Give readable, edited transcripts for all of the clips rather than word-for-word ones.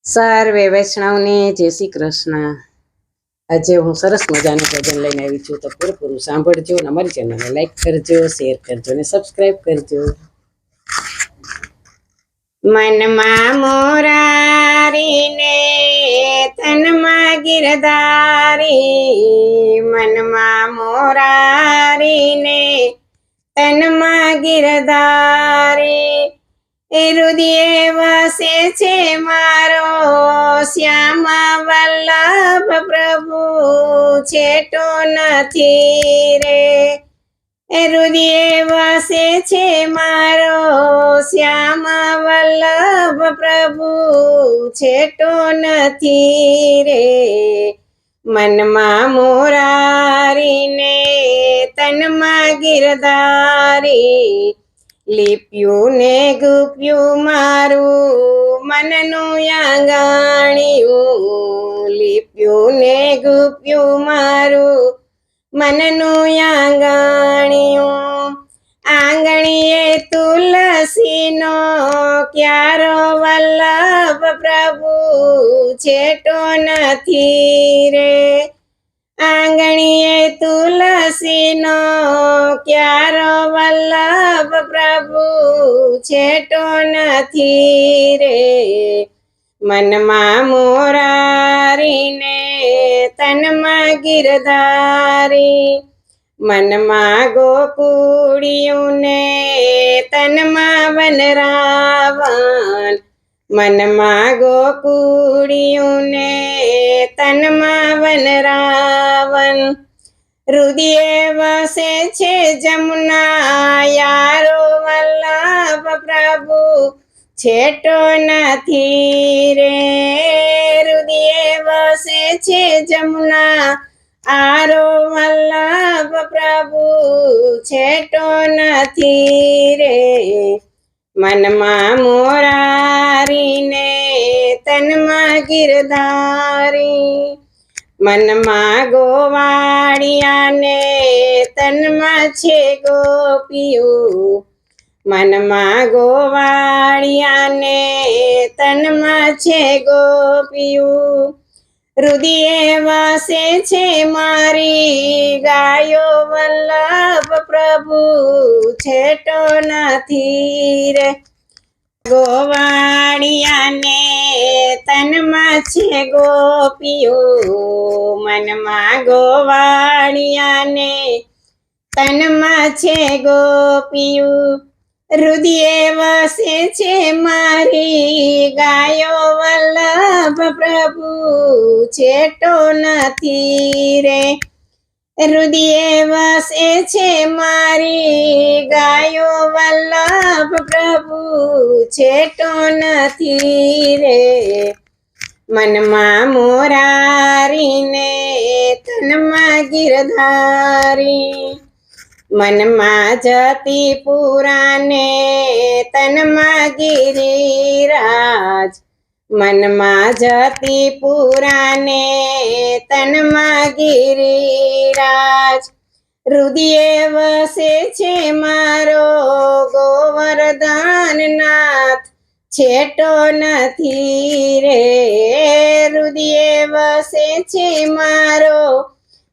સર્વે વૈષ્ણવને જય શ્રી કૃષ્ણ। આજે હું સરસ મજાનું ભજન લઈને આવી છું, તો પૂરેપૂરું સાંભળજો અને અમારી ચેનલને લાઈક કરજો, શેર કરજો અને સબસ્ક્રાઈબ કરજો। મનમાં મોરારીને તનમાં ગિરધારી, મનમાં મોરારીને તનમાં ગિરધારી, એ હૃદયે વસે છે મારો શ્યામ વલ્લભ પ્રભુ, છેટો નથી રે। એ હૃદયે વસે છે મારો શ્યામ વલ્લભ પ્રભુ, છેટો નથી રે। મનમાં મોરારીને તનમાં ગિરધારી, લીપ્યું ને ગુપ્યું મારું મનનું આંગણિયું, લીપ્યું ને ગુપ્યું મારું મનનું આંગણિયું। આંગણીએ તુલસીનો ક્યારો વલ્લભ પ્રભુ, છેટો નથી રે। આંગણીએ તુલસીનો ક્યારો વલ્લભ પ્રભુ, છેટો નથી રે। મનમાં મોરારીને તનમાં ગિરધારી, મનમાં ગોકુળિયું ને તનમાં વનરાવન, મનમાં ગોકુળિયું ને તનમાં વનરાવન। હૃદયે વસે છે જમુના યારો વલ્લભ પ્રભુ, છેટો નથી રે। હૃદયે વસે છે જમુના આરો વલ્લભ પ્રભુ, છેટો નથી રે। મનમાં મોરારીને તનમાં ગિરધારી, મનમાં ગોવાળિયાને તનમાં છે ગોપિયું, મનમાં ગોવાળિયાને તનમાં છે ગોપિયું। હૃદયે વસે છે મારી ગાયો વલ્લભ પ્રભુ, છેટો નથી રે। ગોવાળિયાને તનમાં છે ગોપિયું, મનમાં ગોવાળિયાને તનમાં છે ગોપિયું। હૃદયે વસે છે મારી ગાયો વલ્લભ પ્રભુ, છેટો નથી રે। હૃદયે વસે છે મારી ગાયો વલ્લભ પ્રભુ, છેટો નથી રે। મનમાં મોરારીને તનમાં ગિરધારી, મનમાં જતી પુરાને તનમાં ગિરિરાજ, મનમાં જતી પુરાને તનમાં ગિરિરાજ। હૃદયે વસે છે મારો ગોવર્ધન નાથ, છેટો નથી રે। હૃદયે વસે છે મારો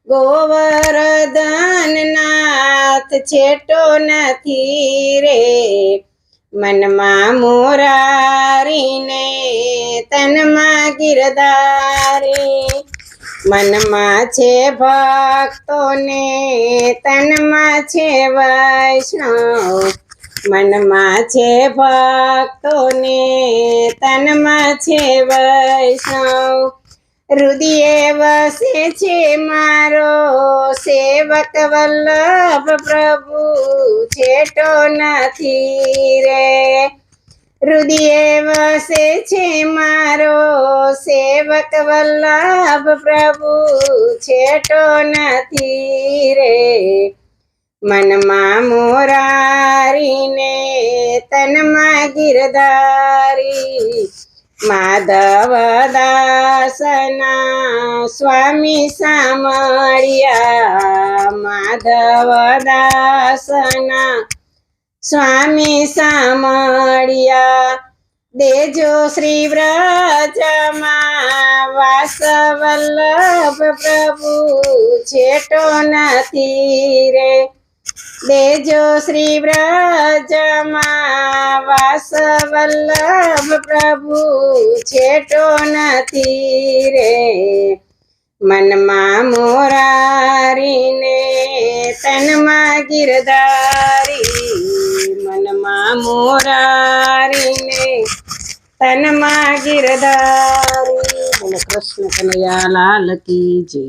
ગોવર્ધન નાથ, છેટો નથી રે। મનમાં મોરારીને તનમાં ગિરધારી, મનમાં છે ભક્તોને તનમાં છે વૈષ્ણવ, મનમાં છે ભક્તોને તનમાં છે વૈષ્ણવ। હૃદયે વસે છે મારો સેવક વલ્લભ પ્રભુ, છેટો નથી રે। હૃદયે વસે છે મારો સેવક વલ્લભ પ્રભુ, છેટો નથી રે। મનમાં મોરારીને તનમાં ગિરધારી, માધવ દાસના સ્વામી સામળિયા, માધવ દાસના સ્વામી સામળિયા। દેજો શ્રી વ્રજમાં વાસ વલ્લભ પ્રભુ છેટો નથી રે દેજો શ્રી વ્રજમાં વાસ વલ્લભ પ્રભુ છેટો નથી રે મનમાં મોરારીને તનમાં ગિરધારી મનમાં મોરારીને તનમાં ગિરધારી બોલો કૃષ્ણ કનૈયા લાલ કી જય.